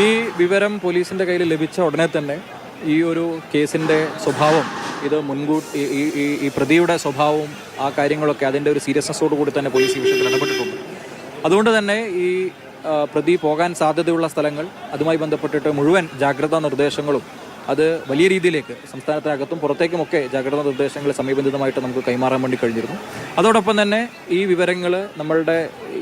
ഈ വിവരം പോലീസിൻ്റെ കയ്യിൽ ലഭിച്ച ഉടനെ തന്നെ ഈ ഒരു കേസിൻ്റെ സ്വഭാവം, ഇത് മുൻകൂട്ടി ഈ പ്രതിയുടെ സ്വഭാവവും ആ കാര്യങ്ങളൊക്കെ അതിൻ്റെ ഒരു സീരിയസ്നെസ്സോട് കൂടി തന്നെ പോലീസ് ഈ വിഷയത്തിൽ ഇടപെട്ടിട്ടുണ്ട്. അതുകൊണ്ട് തന്നെ ഈ പ്രതി പോകാൻ സാധ്യതയുള്ള സ്ഥലങ്ങൾ, അതുമായി ബന്ധപ്പെട്ടിട്ട് മുഴുവൻ ജാഗ്രതാ നിർദ്ദേശങ്ങളും അത് വലിയ രീതിയിലേക്ക് സംസ്ഥാനത്തിനകത്തും പുറത്തേക്കുമൊക്കെ ജാഗ്രതാ നിർദ്ദേശങ്ങൾ സമയബന്ധിതമായിട്ട് നമുക്ക് കൈമാറാൻ വേണ്ടി കഴിഞ്ഞിരുന്നു. അതോടൊപ്പം തന്നെ ഈ വിവരങ്ങൾ നമ്മളുടെ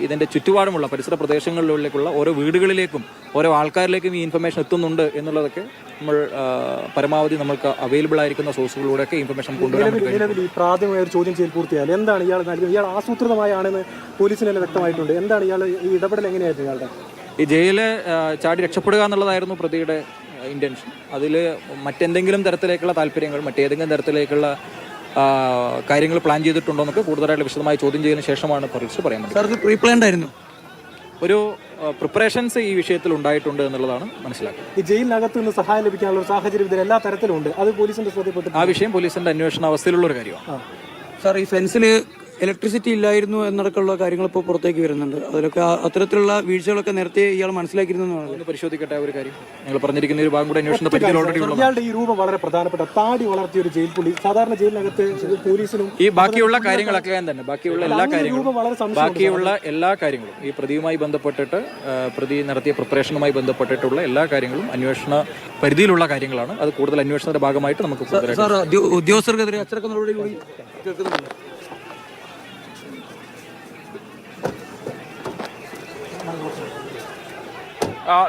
ഇതിൻ്റെ ചുറ്റുപാടുമുള്ള പരിസര പ്രദേശങ്ങളിലേക്കുള്ള ഓരോ വീടുകളിലേക്കും ഓരോ ആൾക്കാരിലേക്കും ഈ ഇൻഫർമേഷൻ എത്തുന്നുണ്ട് എന്നുള്ളതൊക്കെ നമ്മൾ പരമാവധി നമുക്ക് അവൈലബിൾ ആയിരിക്കുന്ന സോഴ്സുകളിലൂടെയൊക്കെ ഇൻഫർമേഷൻ കൊണ്ടുവരാൻ ഈ പ്രാഥമിക ഒരു ചോദ്യം ചെയ്യൽ പൂർത്തിയാൽ എന്താണ് ഇയാൾ നൽകുന്നത്? ഇയാൾ ആസൂത്രിതമായാണെന്ന് പോലീസിന് വ്യക്തമായിട്ടുണ്ട്. എന്താണ് ഇയാൾ ഈ ഇടപെടൽ എങ്ങനെയായിരുന്നു ഇയാളുടെ? ഈ ജയിലിൽ ചാടി രക്ഷപ്പെടുക എന്നുള്ളതായിരുന്നു പ്രതിയുടെ ഇൻറ്റൻഷൻ. അതിൽ മറ്റെന്തെങ്കിലും തരത്തിലേക്കുള്ള താല്പര്യങ്ങൾ, മറ്റേതെങ്കിലും തരത്തിലേക്കുള്ള കാര്യങ്ങൾ പ്ലാൻ ചെയ്തിട്ടുണ്ടോ എന്നൊക്കെ കൂടുതലായിട്ട് വിശദമായി ചോദ്യം ചെയ്തതിനു ശേഷമാണ് പോലീസ് പറയാൻ പറ്റുന്നത്. പ്രീ പ്ലാൻഡ് ആയിരുന്നു. ഒരു പ്രിപ്പറേഷൻസ് ഈ വിഷയത്തിൽ ഉണ്ടായിട്ടുണ്ട് എന്നുള്ളതാണ് മനസ്സിലാക്കുന്നത്. ഈ ജയിലിനകത്ത് നിന്ന് സഹായം ലഭിക്കാനുള്ള ഒരു സാഹചര്യം ഇതിൽ എല്ലാ തരത്തിലും ഉണ്ട്. അത് പോലീസിന്റെ ശ്രദ്ധയിൽപ്പെട്ടു. ആ വിഷയം പോലീസിന്റെ അന്വേഷണ അവസ്ഥയിലുള്ള ഒരു കാര്യമാണ്. സാർ, ഈ ഫെൻസിൽ ഇലക്ട്രിസിറ്റി ഇല്ലായിരുന്നു എന്നടക്കമുള്ള കാര്യങ്ങൾ ഇപ്പോൾ പുറത്തേക്ക് വരുന്നുണ്ട്. അതിലൊക്കെ അത്തരത്തിലുള്ള വീഴ്ചകളൊക്കെ നേരത്തെ ഇയാൾ മനസ്സിലാക്കിയിരുന്നു. പരിശോധിക്കട്ടെ ഒരു കാര്യം. നിങ്ങൾ പറഞ്ഞിരിക്കുന്ന ഒരു ഭാഗം കൂടെ അന്വേഷണ പരിധിയിൽ ഓൾറെഡി ഉള്ളത്. ഇയാളുടെ ഈ രൂപം വളരെ പ്രധാനപ്പെട്ട, താടി വളർത്തിയ ഒരു ജയിൽ പുള്ളി. സാധാരണ ജയിലിനകത്ത് പോലീസിനും ഈ ബാക്കിയുള്ള കാര്യങ്ങളൊക്കെ തന്നെ ബാക്കിയുള്ള എല്ലാ കാര്യങ്ങളും ഈ പ്രതിയുമായി ബന്ധപ്പെട്ടിട്ട് പ്രതി നടത്തിയ പ്രിപ്പറേഷനുമായി ബന്ധപ്പെട്ടിട്ടുള്ള എല്ലാ കാര്യങ്ങളും അന്വേഷണ പരിധിയിലുള്ള കാര്യങ്ങളാണ്. അത് കൂടുതൽ അന്വേഷണത്തിന്റെ ഭാഗമായിട്ട് നമുക്ക് ഉദ്യോഗസ്ഥർക്കെതിരെ അച്ചടക്ക നടപടി കൂടി കേൾക്കുന്നുണ്ട്.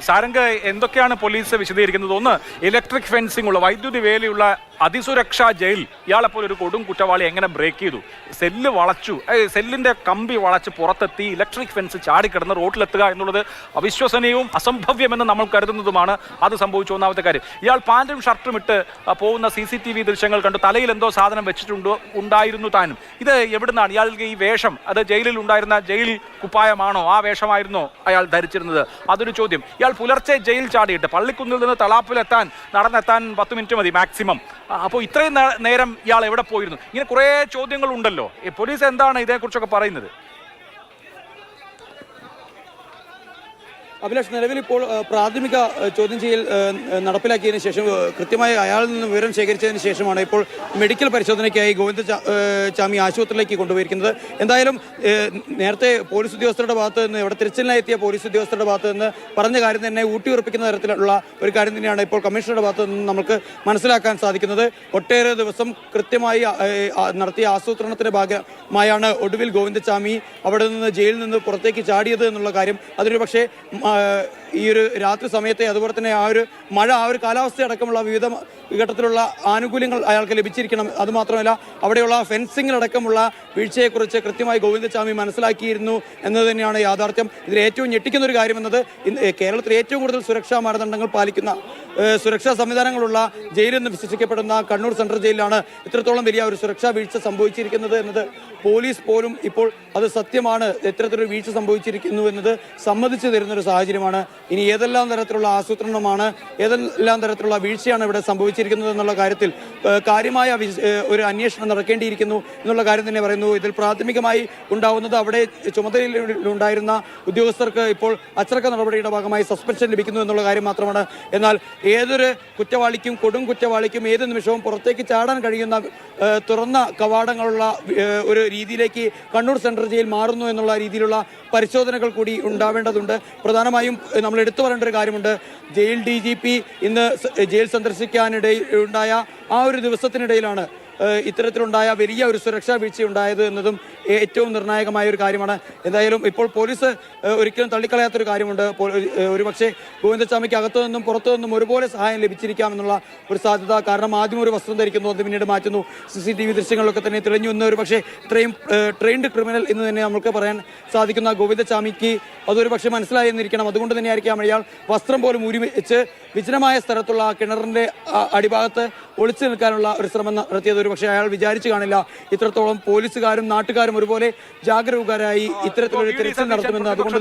സാരംഗ്, എന്തൊക്കെയാണ് പോലീസ് വിശദീകരിക്കുന്നത്? ഒന്ന്, ഇലക്ട്രിക് ഫെൻസിംഗ് ഉള്ള വൈദ്യുതി വേലിയുള്ള അതിസുരക്ഷാ ജയിൽ. ഇയാളെപ്പോലെ ഒരു കൊടും കുറ്റവാളി എങ്ങനെ ബ്രേക്ക് ചെയ്തു? സെല്ല് വളച്ചു, സെല്ലിന്റെ കമ്പി വളച്ച് പുറത്തെത്തി ഇലക്ട്രിക് ഫെൻസ് ചാടിക്കിടന്ന് റോഡിലെത്തുക എന്നുള്ളത് അവിശ്വസനീയവും അസംഭവ്യമെന്ന് നമ്മൾ കരുതുന്നതുമാണ്. അത് സംഭവിച്ച ഒന്നാമത്തെ കാര്യം. ഇയാൾ പാൻറ്റും ഷർട്ടും ഇട്ട് പോകുന്ന CCTV ദൃശ്യങ്ങൾ കണ്ടു. തലയിൽ എന്തോ സാധനം ഉണ്ടായിരുന്നു താനും. ഇത് എവിടുന്നാണ് ഇയാൾക്ക് ഈ വേഷം? അത് ജയിലിൽ ഉണ്ടായിരുന്ന ജയിൽ കുപ്പായമാണോ? ആ വേഷമായിരുന്നോ അയാൾ ധരിച്ചിരുന്നത്? അതൊരു ചോദ്യം. ഇയാൾ പുലർച്ചെ ജയിൽ ചാടിയിട്ട് പള്ളിക്കുന്നിൽ നിന്ന് തളാപ്പിലെത്താൻ നടന്നെത്താൻ 10 മിനിറ്റ് മതി മാക്സിമം. അപ്പോൾ ഇത്രയും നേരം ഇയാൾ എവിടെ പോയിരുന്നു? ഇങ്ങനെ കുറേ ചോദ്യങ്ങൾ ഉണ്ടല്ലോ. പോലീസ് എന്താണ് ഇതേക്കുറിച്ചൊക്കെ പറയുന്നത്? അഭിലാഷ്, നിലവിൽ ഇപ്പോൾ പ്രാഥമിക ചോദ്യം ചെയ്യൽ നടപ്പിലാക്കിയതിനു ശേഷം കൃത്യമായി അയാളിൽ നിന്ന് വിവരം ശേഖരിച്ചതിന് ശേഷമാണ് ഇപ്പോൾ മെഡിക്കൽ പരിശോധനയ്ക്കായി ഗോവിന്ദചാമി ആശുപത്രിയിലേക്ക് കൊണ്ടുപോയിരിക്കുന്നത്. എന്തായാലും നേരത്തെ പോലീസ് ഉദ്യോഗസ്ഥരുടെ ഭാഗത്ത് നിന്ന്, ഇവിടെ തിരച്ചിലിനായി എത്തിയ പോലീസ് ഉദ്യോഗസ്ഥരുടെ ഭാഗത്ത് നിന്ന് പറഞ്ഞ കാര്യം തന്നെ ഊട്ടിയുറപ്പിക്കുന്ന തരത്തിലുള്ള ഒരു കാര്യം തന്നെയാണ് ഇപ്പോൾ കമ്മീഷണറുടെ ഭാഗത്ത് നിന്ന് നമുക്ക് മനസ്സിലാക്കാൻ സാധിക്കുന്നത്. ഒട്ടേറെ ദിവസം കൃത്യമായി നടത്തിയ ആസൂത്രണത്തിന്റെ ഭാഗമായാണ് ഒടുവിൽ ഗോവിന്ദചാമി അവിടെ നിന്ന് ജയിലിൽ നിന്ന് പുറത്തേക്ക് ചാടിയത് എന്നുള്ള കാര്യം. അതിനൊരു പക്ഷേ ഈ ഒരു രാത്രി സമയത്തെ, അതുപോലെ തന്നെ ആ ഒരു മഴ, ആ ഒരു കാലാവസ്ഥ അടക്കമുള്ള വിവിധ ഘട്ടത്തിലുള്ള ആനുകൂല്യങ്ങൾ അയാൾക്ക് ലഭിച്ചിരിക്കണം. അതുമാത്രമല്ല, അവിടെയുള്ള ഫെൻസിങ്ങിലടക്കമുള്ള വീഴ്ചയെക്കുറിച്ച് കൃത്യമായി ഗോവിന്ദചാമി മനസ്സിലാക്കിയിരുന്നു എന്നത് തന്നെയാണ് യാഥാർത്ഥ്യം. ഇതിൽ ഏറ്റവും ഞെട്ടിക്കുന്ന ഒരു കാര്യം എന്നത്, കേരളത്തിൽ ഏറ്റവും കൂടുതൽ സുരക്ഷാ മാനദണ്ഡങ്ങൾ പാലിക്കുന്ന, സുരക്ഷാ സംവിധാനങ്ങളുള്ള ജയിലെന്ന് വിശ്വസിക്കപ്പെടുന്ന കണ്ണൂർ സെൻട്രൽ ജയിലിലാണ് ഇത്രത്തോളം വലിയ ഒരു സുരക്ഷാ വീഴ്ച സംഭവിച്ചിരിക്കുന്നത് എന്നത് പോലീസ് പോലും ഇപ്പോൾ അത് സത്യമാണ്, ഇത്തരത്തിലൊരു വീഴ്ച സംഭവിച്ചിരിക്കുന്നു എന്നത് സമ്മതിച്ചു തരുന്നൊരു സാഹചര്യമാണ്. ഇനി ഏതെല്ലാം തരത്തിലുള്ള ആസൂത്രണമാണ്, ഏതെല്ലാം തരത്തിലുള്ള വീഴ്ചയാണ് ഇവിടെ സംഭവിച്ചിരിക്കുന്നത് എന്നുള്ള കാര്യത്തിൽ കാര്യമായ ഒരു അന്വേഷണം നടക്കേണ്ടിയിരിക്കുന്നു എന്നുള്ള കാര്യം തന്നെ പറയുന്നു. ഇതിൽ പ്രാഥമികമായി ഉണ്ടാവുന്നത്, അവിടെ ചുമതലയിലുണ്ടായിരുന്ന ഉദ്യോഗസ്ഥർക്ക് ഇപ്പോൾ അച്ചടക്ക നടപടിയുടെ ഭാഗമായി സസ്പെൻഷൻ ലഭിക്കുന്നു എന്നുള്ള കാര്യം മാത്രമാണ്. എന്നാൽ ഏതൊരു കുറ്റവാളിക്കും, കൊടും കുറ്റവാളിക്കും ഏത് നിമിഷവും പുറത്തേക്ക് ചാടാൻ കഴിയുന്ന തുറന്ന കവാടങ്ങളുള്ള ഒരു രീതിയിലേക്ക് കണ്ണൂർ സെൻട്രൽ ജയിൽ മാറുന്നു എന്നുള്ള രീതിയിലുള്ള പരിശോധനകൾ കൂടി ഉണ്ടാവേണ്ടതുണ്ട്. പ്രധാനമായും നമ്മൾ എടുത്തു പറയേണ്ട ഒരു കാര്യമുണ്ട്. ജയിൽ DGP ഇന്ന് ജയിൽ സന്ദർശിക്കാനിടയിലുണ്ടായ ആ ഒരു ദിവസത്തിനിടയിലാണ് ഇത്തരത്തിലുണ്ടായ വലിയ ഒരു സുരക്ഷാ വീഴ്ച ഉണ്ടായത് എന്നതും ഏറ്റവും നിർണായകമായ ഒരു കാര്യമാണ്. എന്തായാലും ഇപ്പോൾ പോലീസ് ഒരിക്കലും തള്ളിക്കളയാത്തൊരു കാര്യമുണ്ട്. ഒരുപക്ഷെ ഗോവിന്ദചാമിക്ക് അകത്തു നിന്നും പുറത്തു നിന്നും ഒരുപോലെ സഹായം ലഭിച്ചിരിക്കാമെന്നുള്ള ഒരു സാധ്യത. കാരണം ആദ്യം ഒരു വസ്ത്രം ധരിക്കുന്നു, അത് പിന്നീട് മാറ്റുന്നു. CCTV ദൃശ്യങ്ങളിലൊക്കെ തന്നെ തെളിഞ്ഞു എന്ന് ഒരു പക്ഷേ ഇത്രയും ട്രെയിൻഡ് ക്രിമിനൽ എന്ന് തന്നെ നമുക്ക് പറയാൻ സാധിക്കുന്ന ഗോവിന്ദചാമിക്ക് അതൊരു പക്ഷേ മനസ്സിലായി എന്നിരിക്കണം. അതുകൊണ്ട് തന്നെ ആയിരിക്കാം അയാൾ വസ്ത്രം പോലും ഊരി വെച്ച് വിജനമായ സ്ഥലത്തുള്ള കിണറിന്റെ അടിഭാഗത്ത് ഒളിച്ചു നിൽക്കാനുള്ള ഒരു ശ്രമം നടത്തിയത്. ഒരു പക്ഷേ അയാൾ വിചാരിച്ചു കാണില്ല ഇത്രത്തോളം പോലീസുകാരും നാട്ടുകാരും ഒരുപോലെ ജാഗരൂകരായി ഇത്തരത്തിലൊരു തിരച്ചിൽ നടത്തുമെന്ന്. അതുകൊണ്ട്